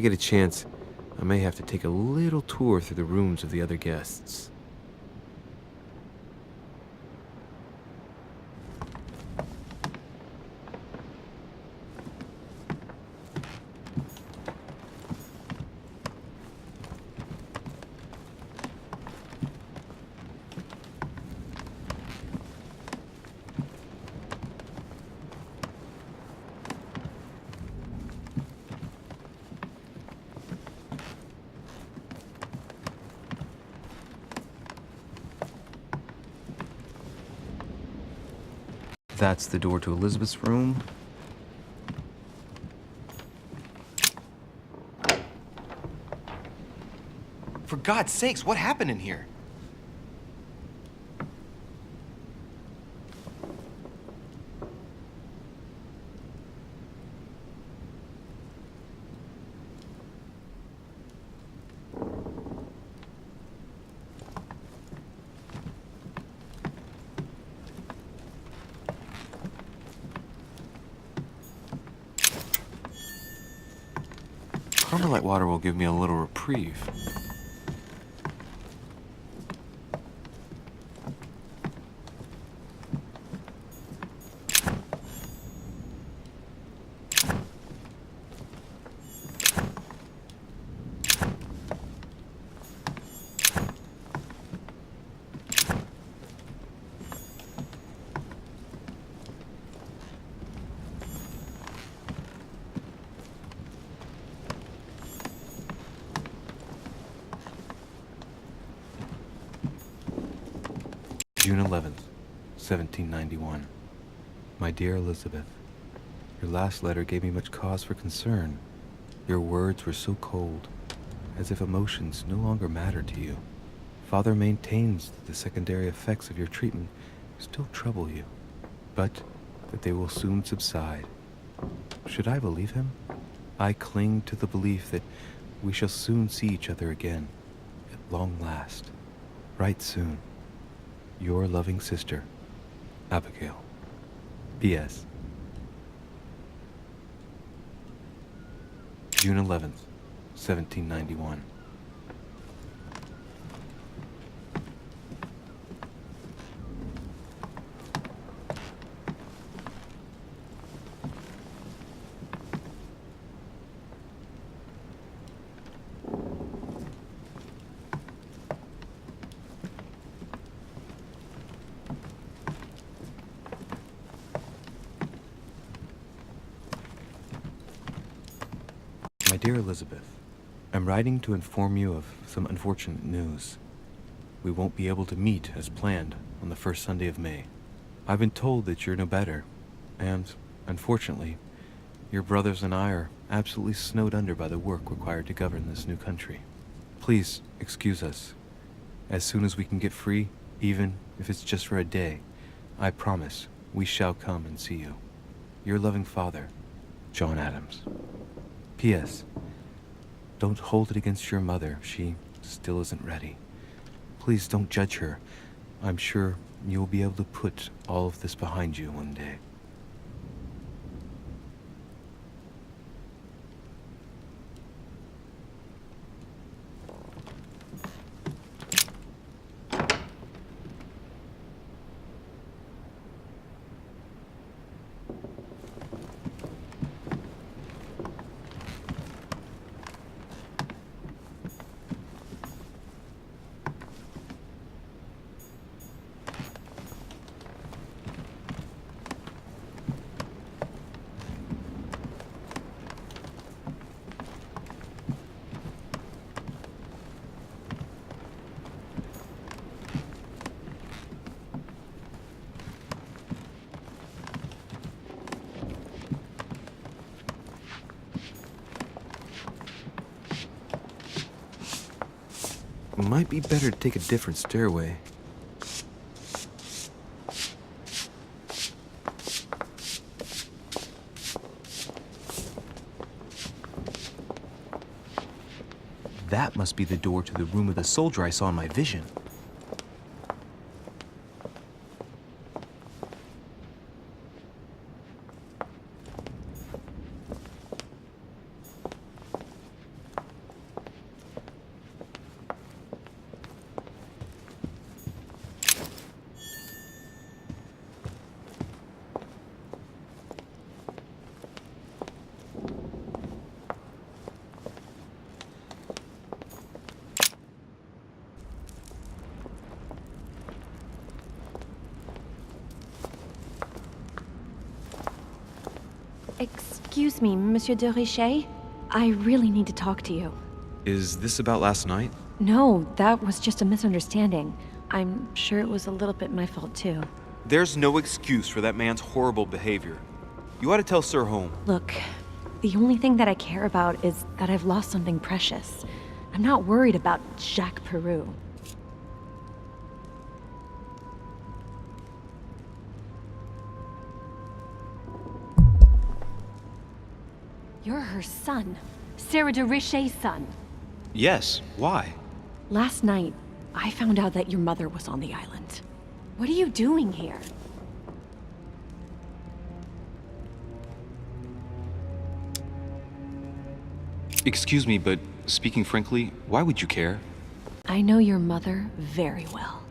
I get a chance, I may have to take a little tour through the rooms of the other guests. That's the door to Elizabeth's room. For God's sakes, what happened in here? Carmelite water will give me a little reprieve. June 11th, 1791. My dear Elizabeth, your last letter gave me much cause for concern. Your words were so cold, as if emotions no longer mattered to you. Father maintains that the secondary effects of your treatment still trouble you, but that they will soon subside. Should I believe him? I cling to the belief that we shall soon see each other again, at long last, right soon. Your loving sister, Abigail. P.S. June 11th, 1791. My dear Elizabeth, I'm writing to inform you of some unfortunate news. We won't be able to meet as planned on the first Sunday of May. I've been told that you're no better, and, unfortunately, your brothers and I are absolutely snowed under by the work required to govern this new country. Please excuse us. As soon as we can get free, even if it's just for a day, I promise we shall come and see you. Your loving father, John Adams. P.S. Don't hold it against your mother. She still isn't ready. Please don't judge her. I'm sure you'll be able to put all of this behind you one day. Might be better to take a different stairway. That must be the door to the room of the soldier I saw in my vision. Excuse me, Monsieur de Richet? I really need to talk to you. Is this about last night? No, that was just a misunderstanding. I'm sure it was a little bit my fault too. There's no excuse for that man's horrible behavior. You ought to tell Sir Holm. Look, the only thing that I care about is that I've lost something precious. I'm not worried about Jacques Peru. You're her son. Sarah de Richet's son. Yes, why? Last night, I found out that your mother was on the island. What are you doing here? Excuse me, but speaking frankly, why would you care? I know your mother very well.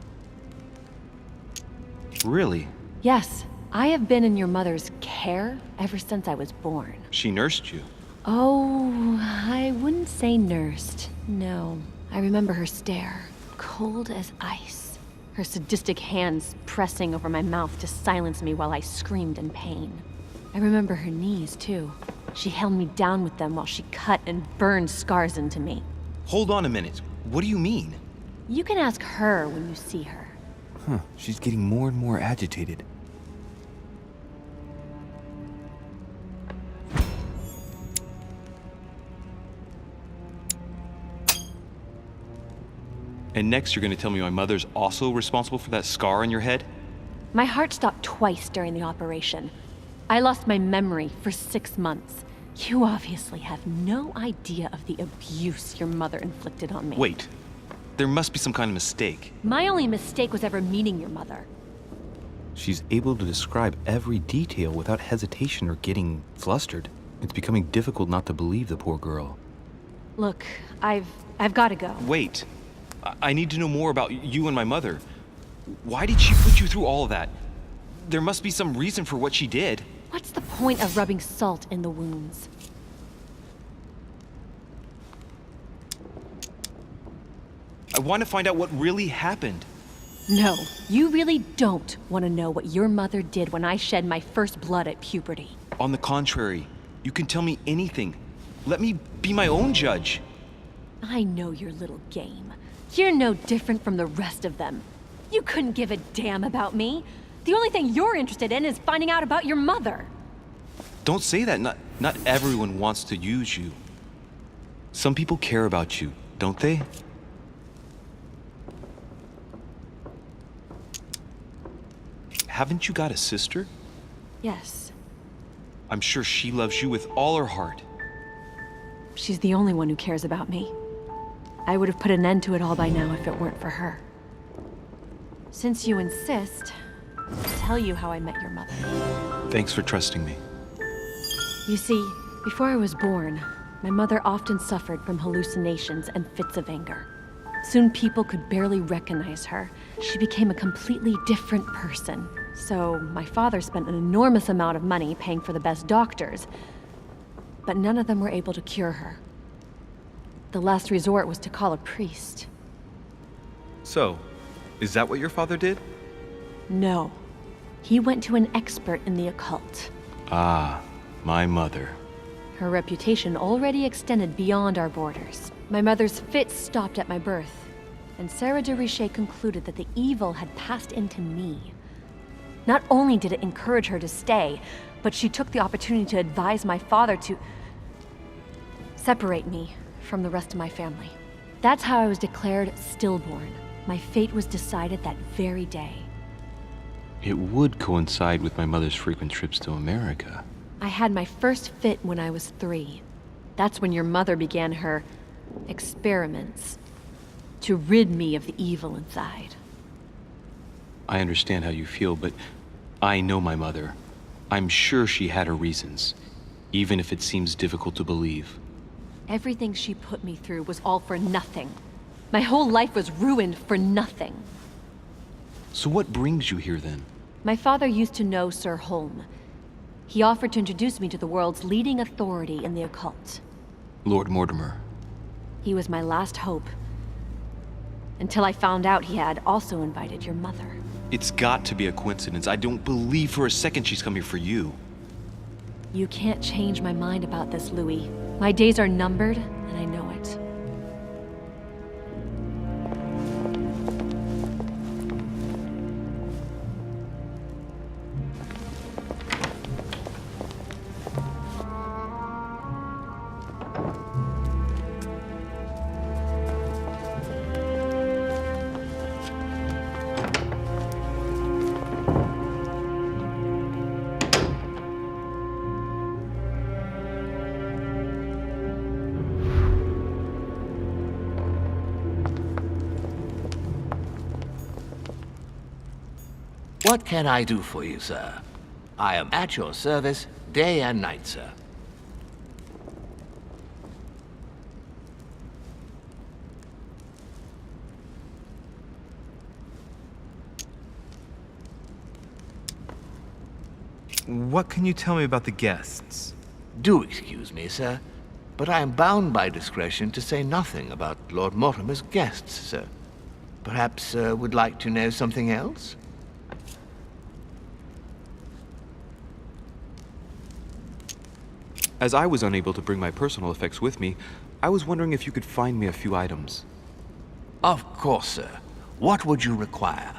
Really? Yes, I have been in your mother's care ever since I was born. She nursed you. Oh, I wouldn't say nursed. No. I remember her stare, cold as ice. Her sadistic hands pressing over my mouth to silence me while I screamed in pain. I remember her knees, too. She held me down with them while she cut and burned scars into me. Hold on a minute. What do you mean? You can ask her when you see her. Huh, she's getting more and more agitated. And next you're gonna tell me my mother's also responsible for that scar on your head? My heart stopped twice during the operation. I lost my memory for 6 months. You obviously have no idea of the abuse your mother inflicted on me. Wait. There must be some kind of mistake. My only mistake was ever meeting your mother. She's able to describe every detail without hesitation or getting flustered. It's becoming difficult not to believe the poor girl. Look, I've got to go. Wait. I need to know more about you and my mother. Why did she put you through all of that? There must be some reason for what she did. What's the point of rubbing salt in the wounds? I want to find out what really happened. No, you really don't want to know what your mother did when I shed my first blood at puberty. On the contrary, you can tell me anything. Let me be my own judge. I know your little game. You're no different from the rest of them. You couldn't give a damn about me. The only thing you're interested in is finding out about your mother. Don't say that. Not everyone wants to use you. Some people care about you, don't they? Haven't you got a sister? Yes. I'm sure she loves you with all her heart. She's the only one who cares about me. I would have put an end to it all by now if it weren't for her. Since you insist, I'll tell you how I met your mother. Thanks for trusting me. You see, before I was born, my mother often suffered from hallucinations and fits of anger. Soon people could barely recognize her. She became a completely different person. So my father spent an enormous amount of money paying for the best doctors, but none of them were able to cure her. The last resort was to call a priest. So, is that what your father did? No. He went to an expert in the occult. Ah, my mother. Her reputation already extended beyond our borders. My mother's fits stopped at my birth, and Sarah de Richet concluded that the evil had passed into me. Not only did it encourage her to stay, but she took the opportunity to advise my father to separate me from the rest of my family. That's how I was declared stillborn. My fate was decided that very day. It would coincide with my mother's frequent trips to America. I had my first fit when I was 3. That's when your mother began her experiments to rid me of the evil inside. I understand how you feel, but I know my mother. I'm sure she had her reasons, even if it seems difficult to believe. Everything she put me through was all for nothing. My whole life was ruined for nothing. So what brings you here then? My father used to know Sir Holm. He offered to introduce me to the world's leading authority in the occult. Lord Mortimer. He was my last hope. Until I found out he had also invited your mother. It's got to be a coincidence. I don't believe for a second she's come here for you. You can't change my mind about this, Louis. My days are numbered, and I know it. What can I do for you, sir? I am at your service day and night, sir. What can you tell me about the guests? Do excuse me, sir, but I am bound by discretion to say nothing about Lord Mortimer's guests, sir. Perhaps would like to know something else? As I was unable to bring my personal effects with me, I was wondering if you could find me a few items. Of course, sir. What would you require?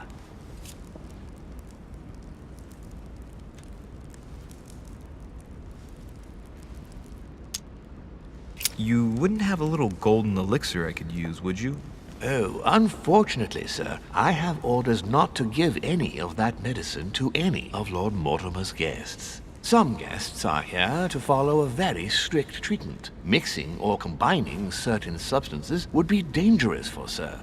You wouldn't have a little golden elixir I could use, would you? Oh, unfortunately, sir, I have orders not to give any of that medicine to any of Lord Mortimer's guests. Some guests are here to follow a very strict treatment. Mixing or combining certain substances would be dangerous for sir.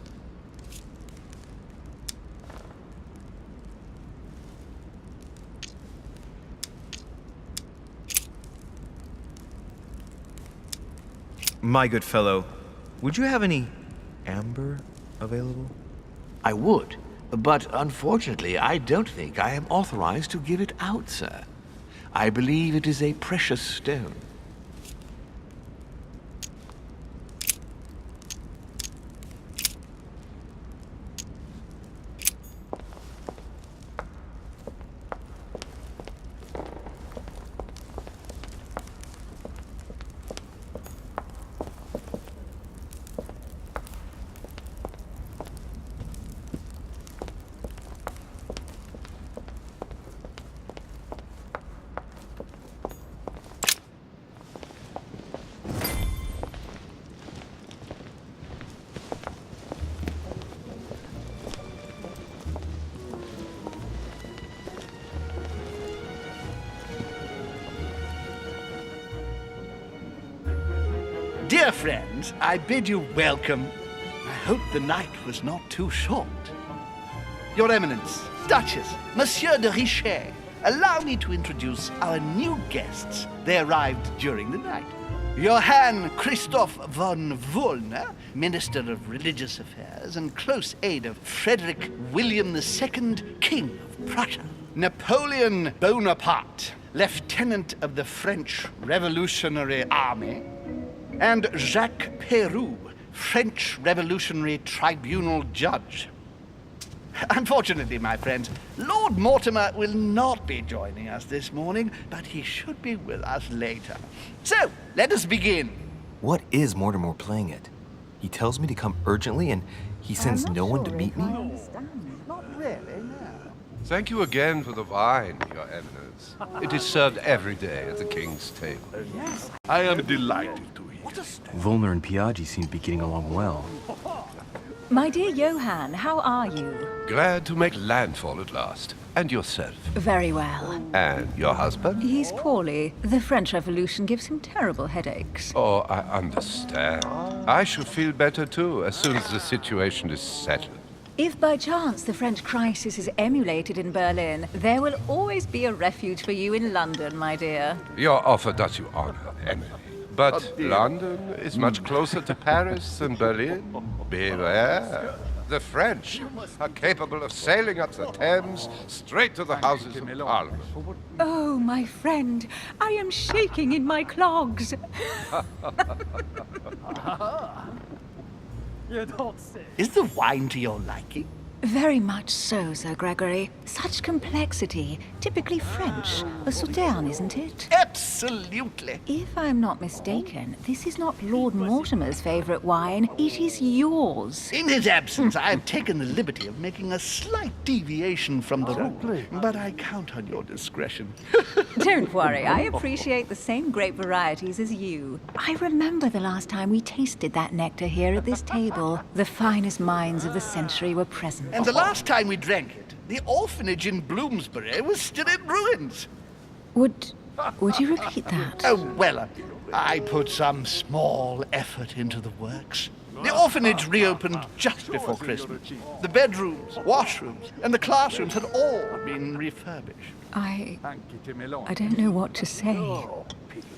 My good fellow, would you have any amber available? I would, but unfortunately I don't think I am authorized to give it out, sir. I believe it is a precious stone. Dear friends, I bid you welcome. I hope the night was not too short. Your Eminence, Duchess, Monsieur de Richet, allow me to introduce our new guests. They arrived during the night. Johann Christoph von Wollner, Minister of Religious Affairs and close aide of Frederick William II, King of Prussia. Napoleon Bonaparte, Lieutenant of the French Revolutionary Army. And Jacques Peroux, French Revolutionary Tribunal Judge. Unfortunately, my friends, Lord Mortimer will not be joining us this morning, but he should be with us later. So, let us begin. What is Mortimer playing at? He tells me to come urgently and he sends no one to meet me? Not really, no. Thank you again for the wine, Your Eminence. It is served every day at the king's table. I am delighted to hear. Volner and Piaggi seem to be getting along well. My dear Johann, how are you? Glad to make landfall at last. And yourself? Very well. And your husband? He's poorly. The French Revolution gives him terrible headaches. Oh, I understand. I should feel better too, as soon as the situation is settled. If by chance the French crisis is emulated in Berlin, there will always be a refuge for you in London, my dear. Your offer does you honor, Emily. But London is much closer to Paris than Berlin. Beware. The French are capable of sailing up the Thames straight to the Houses of Parliament. Oh, my friend, I am shaking in my clogs. Is the wine to your liking? Very much so, Sir Gregory. Such complexity. Typically French. A Sauterne, isn't it? Absolutely. If I'm not mistaken, this is not Lord Mortimer's favorite wine. It is yours. In his absence, I have taken the liberty of making a slight deviation from the rule. But I count on your discretion. Don't worry, I appreciate the same grape varieties as you. I remember the last time we tasted that nectar here at this table. The finest minds of the century were present. And the last time we drank it, the orphanage in Bloomsbury was still in ruins. Would you repeat that? Oh, well, I put some small effort into the works. The orphanage reopened just before Christmas. The bedrooms, washrooms, and the classrooms had all been refurbished. I don't know what to say.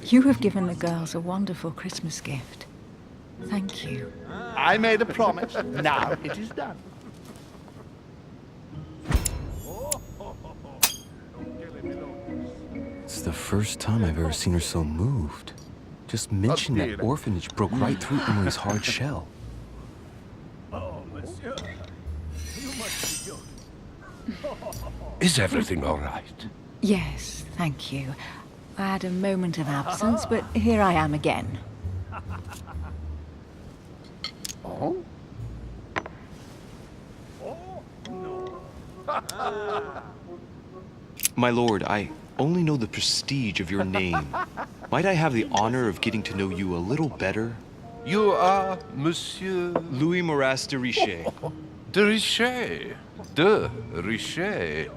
You have given the girls a wonderful Christmas gift. Thank you. I made a promise. Now it is done. It's the first time I've ever seen her so moved. Just mention that orphanage broke right through Emily's hard shell. Is everything all right? Yes, thank you. I had a moment of absence, but here I am again. Oh? My lord, I only know the prestige of your name. Might I have the honor of getting to know you a little better? You are Monsieur Louis Moras de Richet. de Richet. De Richet.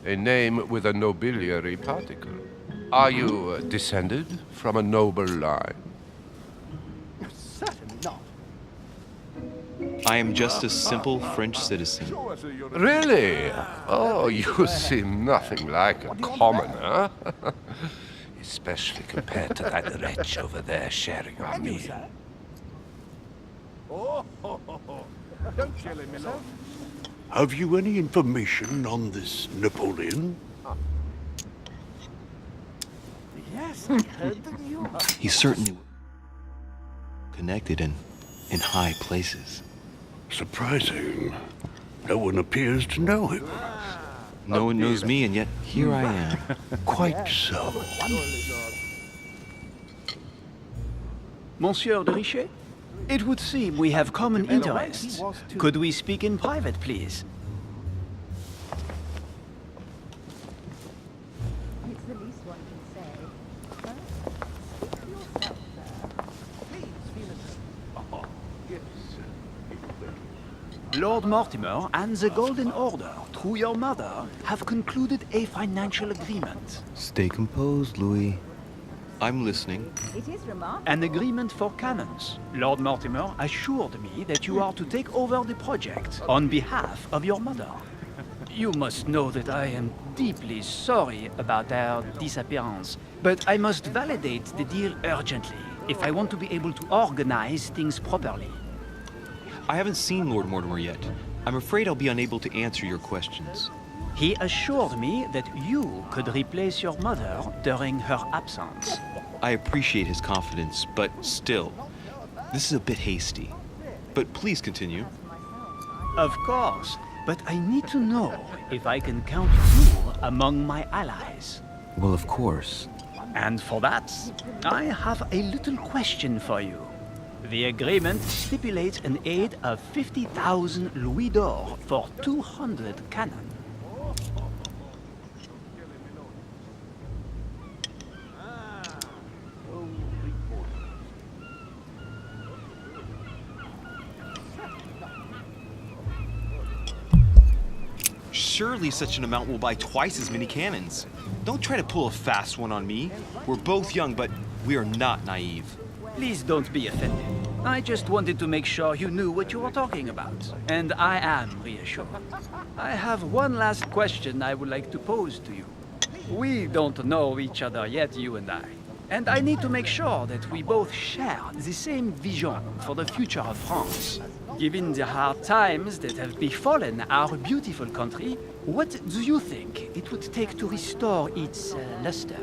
A name with a nobiliary particle. Are you descended from a noble line? Certainly not. I am just a simple French citizen. Really? Oh, you seem nothing like a commoner. Especially compared to that wretch over there sharing our meal. Have you any information on this Napoleon? Yes, I heard the news. He's certainly connected and in high places. Surprising. No one appears to know him. No one knows me, and yet here I am. Quite so. Monsieur de Richet? It would seem we have common interests. Could we speak in private, please? It's the least one can say. Lord Mortimer and the Golden Order, through your mother, have concluded a financial agreement. Stay composed, Louis. I'm listening. It is remarkable. An agreement for cannons. Lord Mortimer assured me that you are to take over the project on behalf of your mother. You must know that I am deeply sorry about their disappearance, but I must validate the deal urgently if I want to be able to organize things properly. I haven't seen Lord Mortimer yet. I'm afraid I'll be unable to answer your questions. He assured me that you could replace your mother during her absence. I appreciate his confidence, but still, this is a bit hasty. But please continue. Of course, but I need to know if I can count you among my allies. Well, of course. And for that, I have a little question for you. The agreement stipulates an aid of 50,000 louis d'or for 200 cannon. Surely such an amount will buy twice as many cannons. Don't try to pull a fast one on me. We're both young, but we are not naive. Please don't be offended. I just wanted to make sure you knew what you were talking about. And I am reassured. I have one last question I would like to pose to you. We don't know each other yet, you and I. And I need to make sure that we both share the same vision for the future of France. Given the hard times that have befallen our beautiful country, what do you think it would take to restore its luster?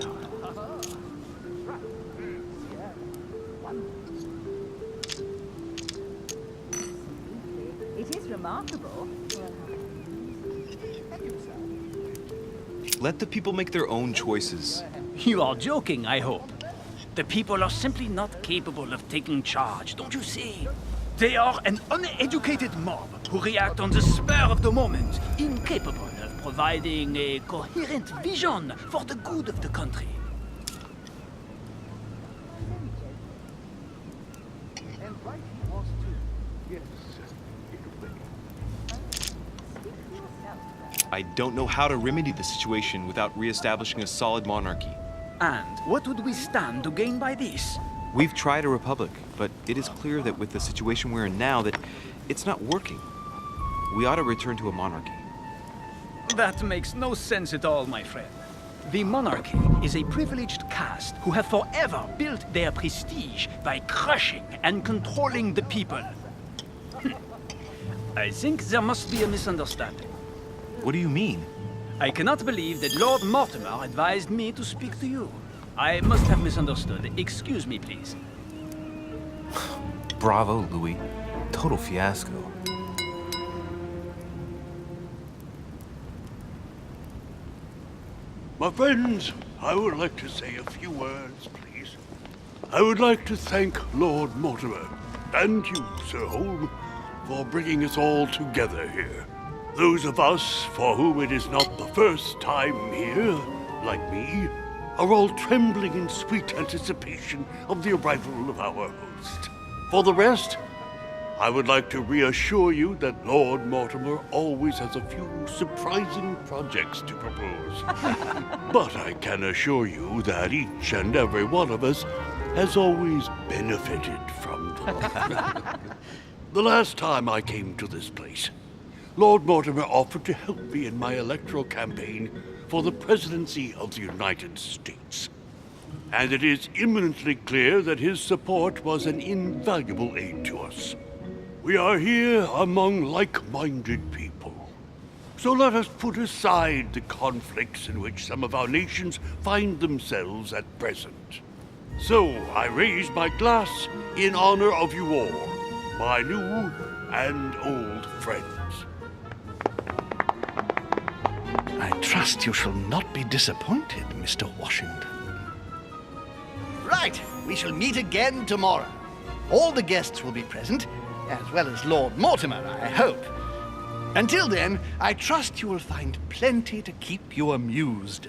It is remarkable. Let the people make their own choices. You are joking, I hope. The people are simply not capable of taking charge, don't you see? They are an uneducated mob who react on the spur of the moment, incapable of providing a coherent vision for the good of the country. I don't know how to remedy the situation without re-establishing a solid monarchy. And what would we stand to gain by this? We've tried a republic, but it is clear that with the situation we're in now, that it's not working. We ought to return to a monarchy. That makes no sense at all, my friend. The monarchy is a privileged caste who have forever built their prestige by crushing and controlling the people. I think there must be a misunderstanding. What do you mean? I cannot believe that Lord Mortimer advised me to speak to you. I must have misunderstood. Excuse me, please. Bravo, Louis. Total fiasco. My friends, I would like to say a few words, please. I would like to thank Lord Mortimer, and you, Sir Holm, for bringing us all together here. Those of us for whom it is not the first time here, like me, are all trembling in sweet anticipation of the arrival of our host. For the rest, I would like to reassure you that Lord Mortimer always has a few surprising projects to propose. But I can assure you that each and every one of us has always benefited from them. The last time I came to this place, Lord Mortimer offered to help me in my electoral campaign for the presidency of the United States. And it is eminently clear that his support was an invaluable aid to us. We are here among like-minded people. So let us put aside the conflicts in which some of our nations find themselves at present. So I raise my glass in honor of you all, my new and old friends. I trust you shall not be disappointed, Mr. Washington. Right, we shall meet again tomorrow. All the guests will be present, as well as Lord Mortimer, I hope. Until then, I trust you will find plenty to keep you amused.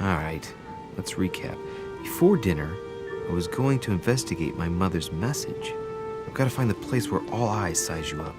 Alright, let's recap. Before dinner, I was going to investigate my mother's message. I've got to find the place where all eyes size you up.